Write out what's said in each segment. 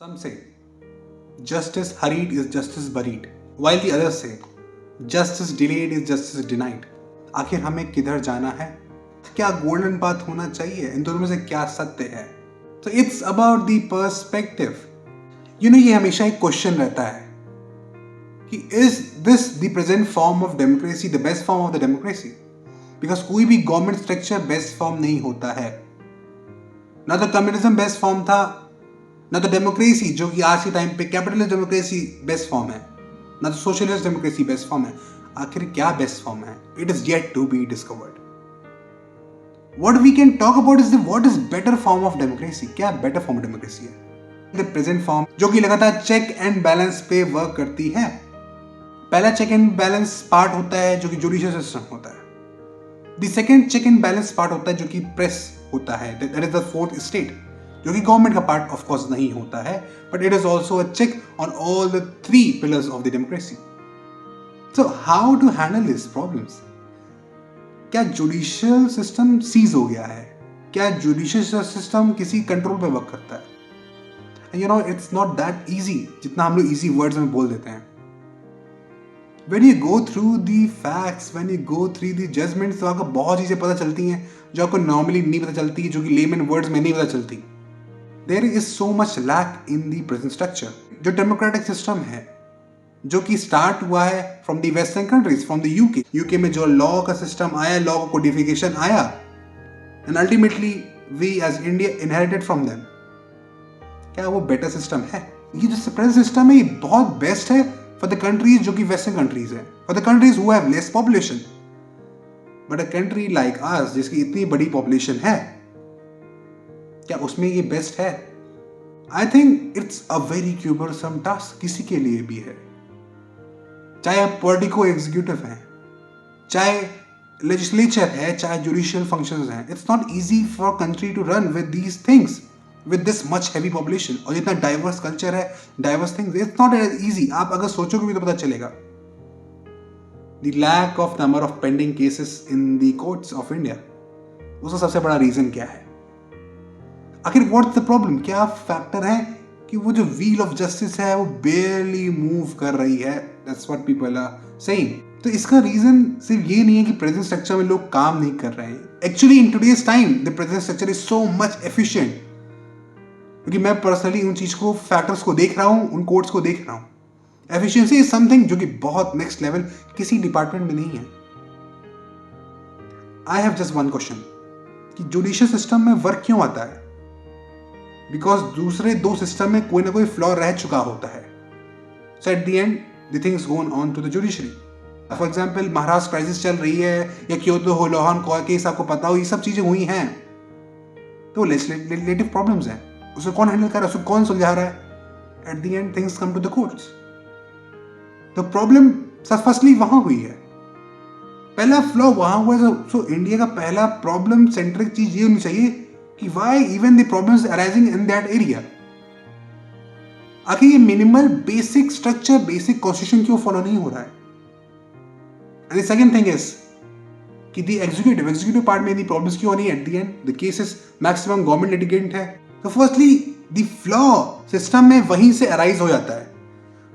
Some say justice hurried is justice buried, while the others say justice delayed is justice denied. आखिर हमें किधर जाना है? क्या गोल्डन पाथ होना चाहिए? इन दोनों में से क्या सत्य है? तो इट्स अबाउट द पर्सपेक्टिव. ये हमेशा एक क्वेश्चन रहता है कि is this the present form of democracy the best form of the democracy? Because कोई भी गवर्नमेंट स्ट्रक्चर बेस्ट फॉर्म नहीं होता है. ना तो कम्युनिज्म बेस्ट फॉर्म था, ना तो डेमोक्रेसी जो कि आज के टाइम पे कैपिटलिस्ट डेमोक्रेसी बेस्ट फॉर्म है, ना तो सोशलिस्ट डेमोक्रेसी बेस्ट फॉर्म है. आखिर क्या बेस्ट फॉर्म है? It is yet to be discovered. What we can talk about is what is better form of democracy. क्या बेटर फॉर्म ऑफ डेमोक्रेसी है? The present form जो कि लगातार check and balance पे वर्क करती है. पहला चेक एंड बैलेंस पार्ट होता है जो कि जुडिशियल सिस्टम होता है. The second check and balance part होता है जो कि प्रेस होता है. That is the fourth state जो कि गवर्नमेंट का पार्ट ऑफ कोर्स नहीं होता है, but it is also a check on all the three pillars of the democracy. So how to handle this problems? क्या जुडिशियल सिस्टम सीज हो गया है? क्या जुडिशियल सिस्टम किसी कंट्रोल पे वर्क करता है? इट्स नॉट दैट इजी जितना हम लोग इजी वर्ड्स में बोल देते हैं. When you go through the facts, when you go through the judgments, तो आपको बहुत चीजें पता चलती हैं जो आपको नॉर्मली नहीं पता चलती, जो कि लेमन वर्ड्स में नहीं पता चलती. There is so much lack in the present structure. जो डेमोक्रेटिक सिस्टम है जो कि स्टार्ट हुआ है from the western countries, from the UK में जो लॉ का सिस्टम आया, लॉ का कोडिफिकेशन आया, and ultimately we as India inherited from them. क्या वो बेटर सिस्टम है? ये जो प्रेजेंट सिस्टम है ये बहुत बेस्ट है फॉर द कंट्रीज जो कि वेस्टर्न कंट्रीज है, for the countries who have less population. But a country like us जिसकी इतनी बड़ी पॉपुलेशन है, क्या उसमें ये बेस्ट है? I think it's a very cumbersome task किसी के लिए भी है, चाहे आप पॉलिटिको एग्जीक्यूटिव हैं, चाहे लेजिस्लेचर है, चाहे जुडिशियल फंक्शंस हैं. It's not easy for country to run with these things, with this much heavy population और जितना डाइवर्स कल्चर है, diverse things. It's not easy. आप अगर सोचोगे भी तो पता चलेगा. The lack of number of pending cases in the courts of India, उसका सबसे बड़ा रीजन क्या है? आखिर व्हाट्स द प्रॉब्लम? क्या फैक्टर है कि वो जो व्हील ऑफ जस्टिस है वो बेयरली मूव कर रही है? That's what people are saying. तो इसका रीजन सिर्फ ये नहीं है कि प्रेजेंट स्ट्रक्चर में लोग काम नहीं कर रहे हैं. Actually in today's time the present structure is so much efficient, क्योंकि मैं पर्सनली उन चीज को, फैक्टर्स को देख रहा हूं, उन कोर्ट्स को देख रहा हूं. एफिशिएंसी इज समथिंग जो कि बहुत नेक्स्ट लेवल किसी डिपार्टमेंट में नहीं है. I have just one question कि जुडिशियल सिस्टम में वर्क क्यों आता है? बिकॉज दूसरे दो सिस्टम में कोई ना कोई फ्लॉ रह चुका होता है. So at the end the things gone on to the judiciary. For example Maharashtra crisis चल रही है, या क्योतो होलोहन केस आपको पता हो, ये सब चीजें हुई हैं. तो लेजिस्लेटिव प्रॉब्लम्स हैं, उसको कौन हैंडल कर रहा है, उसको कौन सुलझा रहा है? At the end things come to the courts. तो प्रॉब्लम फर्स्टली वहां हुई है, पहला फ्लॉ वहां हुआ है. सो इंडिया का पहला प्रॉब्लम सेंट्रिक चीज ये होनी चाहिए कि why even the problems arising in that area. आखिर ये minimal basic structure, basic constitution क्यों फॉलो नहीं हो रहा है? And the second thing is कि द एग्जीक्यूटिव पार्ट में द प्रॉब्लम्स क्यों नहीं? Eight the end the cases maximum government litigant है. तो फर्स्टली द फ्लॉ सिस्टम में वहीं से अराइज हो जाता है,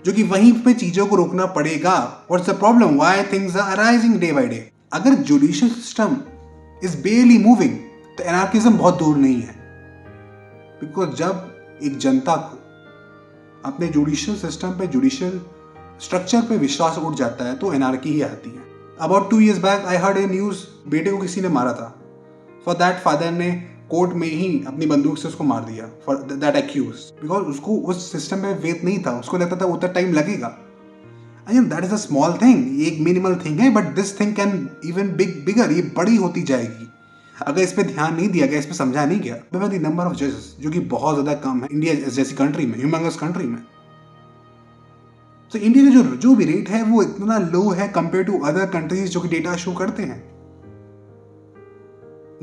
जो कि वहीं पे चीजों को रोकना पड़ेगा. What's the problem? Why things are arising day by day? अगर judicial system is barely moving तो एनार्किज्म बहुत दूर नहीं है. बिकॉज जब एक जनता को अपने जुडिशियल सिस्टम पे, जुडिशियल स्ट्रक्चर पे विश्वास उठ जाता है तो एनार्की ही आती है. About 2 years back I heard a news, बेटे को किसी ने मारा था. फॉर दैट फादर ने कोर्ट में ही अपनी बंदूक से उसको मार दिया, फॉर दैट एक्यूज. बिकॉज उसको उस सिस्टम में फेथ नहीं था, उसको लगता था उतना टाइम लगेगा. That is a small thing, ये एक मिनिमल थिंग है, but this thing can even bigger. ये बड़ी होती जाएगी अगर इस पे ध्यान नहीं दिया गया, इस पे समझा नहीं गया. द नंबर ऑफ जजेस जो कि बहुत ज्यादा कम है इंडिया जैसी कंट्री में, ह्यूमंगस कंट्री में. तो इंडिया का जो भी रेट है वो इतना लो है कंपेयर टू अदर कंट्रीज जो कि डेटा शो करते हैं.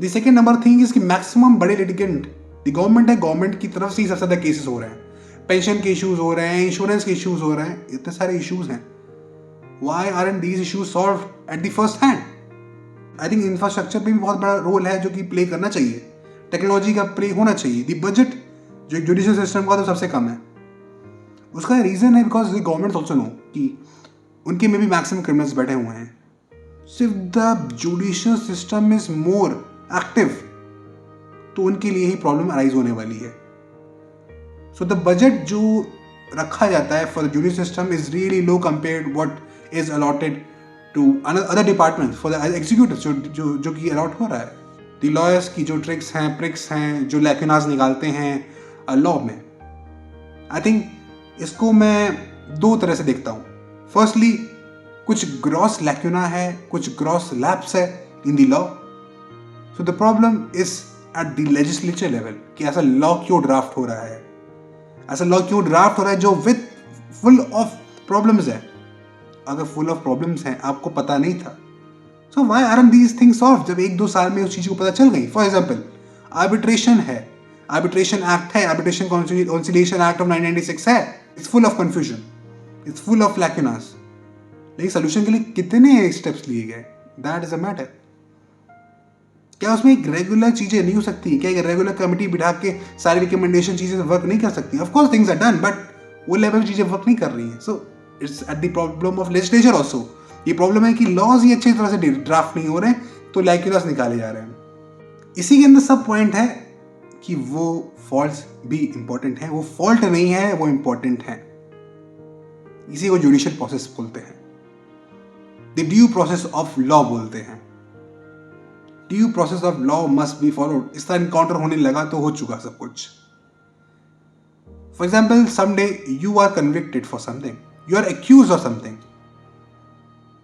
The second number thing is कि मैक्सिमम बड़े लिटिगेंट द गवर्नमेंट है, गवर्नमेंट की तरफ से ही सबसे ज्यादा केसेस हो रहे हैं. पेंशन के इश्यूज हो रहे हैं, इंश्योरेंस के इश्यूज हो रहे हैं, इतने सारे इश्यूज हैं. Why aren't these issues solved at the first hand? I think infrastructure पे भी बहुत बड़ा रोल है जो कि प्ले करना चाहिए, टेक्नोलॉजी का प्ले होना चाहिए. द बजट जो जुडिशियल सिस्टम का तो सबसे कम है, उसका रीज़न है because the government also know कि उनके में भी मैक्सिमम क्रिमिनल्स बैठे हुए हैं. सिर्फ the judicial system is more active तो उनके लिए ही प्रॉब्लम अराइज होने वाली है. सो द बजट जो रखा जाता है for the judicial system is really low compared what is allotted to other department for the executive जो कि अलॉट हो रहा है. द लॉयर्स की जो ट्रिक्स हैं, प्रिक्स हैं, जो लैक्यूनास निकालते हैं लॉ में, आई थिंक इसको मैं दो तरह से देखता हूँ. फर्स्टली कुछ ग्रॉस लैक्यूना है, कुछ ग्रॉस लैप्स है in the law. So the problem is at the legislature level कि ऐसा लॉ क्यों ड्राफ्ट हो रहा है, ऐसा लॉ क्यों ड्राफ्ट हो रहा है जो विद फुल ऑफ प्रॉब्लम्स है. अगर फुल ऑफ प्रॉब्लम्स हैं आपको पता नहीं था, so why aren't these things solve जब 1-2 साल में उस चीज़ को पता चल गई. फॉर एग्जाम्पल आर्बिट्रेशन है, आर्बिट्रेशन एक्ट है, आर्बिट्रेशन कॉन्सिलिएशन एक्ट ऑफ 1996 है. It's full of confusion, it's full of lacunas. लेकिन सोल्यूशन के लिए कितने स्टेप्स लिए गए, दैट इज अ मैटर. क्या उसमें एक रेगुलर चीजें नहीं हो सकती? क्या एक रेगुलर कमिटी बिठा के सारी रिकमेंडेशन चीजें वर्क नहीं कर सकती? Of course things are done, but वो लेवल चीजें वर्क नहीं कर रही हैं. So it's at the problem of legislature also. ये प्रॉब्लम है कि लॉज ही अच्छी तरह से ड्राफ्ट नहीं हो रहे, तो लैक्यूनास निकाले जा रहे हैं. इसी के अंदर सब पॉइंट है कि वो फॉल्ट्स भी इंपॉर्टेंट हैं. वो फॉल्ट नहीं है, वो इंपॉर्टेंट है. इसी को जुडिशियल प्रोसेस बोलते हैं, the due process of law बोलते हैं. Due process of law must be followed. इस तरह इनकाउंटर होने लगा तो हो चुका सब कुछ. For example someday you are convicted for something, you are accuse of something,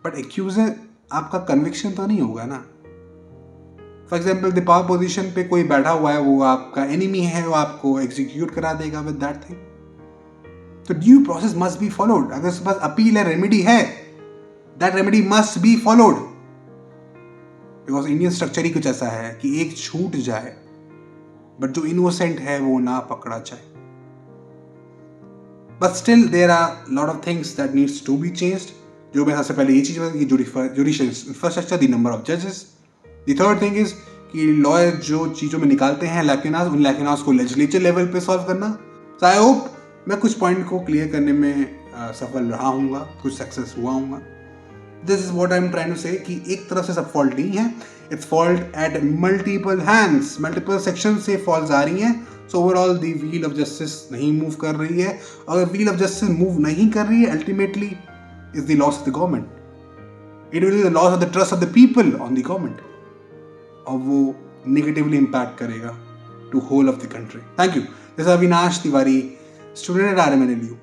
but accuser आपका कन्विक्शन तो नहीं होगा ना. For example the power position पे कोई बैठा हुआ है, वो आपका एनिमी है, वो आपको एग्जीक्यूट करा देगा विद दैट थिंग. तो due process must be followed. अगर उसके पास अपील है, रेमेडी है, that remedy must be followed. Because Indian structure ही कुछ ऐसा है कि एक छूट जाए बट जो इनोसेंट है वो ना पकड़ा जाए. But still there are lot of things that needs to be changed. जो मैं सबसे पहले ये चीज बताई, judicial infrastructure, the number of जजेस. द थर्ड थिंग इज कि लॉयर जो चीज़ों में निकालते हैं लैक्यूनास, उन लैक्यूनास को लेजिस्लेचर लेवल पे सॉल्व करना. सो आई होप मैं कुछ पॉइंट को क्लियर करने में सफल रहा हूँगा, कुछ सक्सेस हुआ हूँगा. This is what I am trying to say कि एक तरफ से सब फॉल्ट नहीं है, it's fault at multiple hands, multiple section से फॉल्ट आ रही हैं. So overall the wheel of justice नहीं मूव कर रही है. अगर व्हील ऑफ जस्टिस मूव नहीं कर रही है, ultimately is the loss of the government. It will be the loss of the trust of the people on the government, और वो नेगेटिवली इम्पैक्ट करेगा to whole of the country. Thank you. This is Avinash Tiwari, student at RMNLU.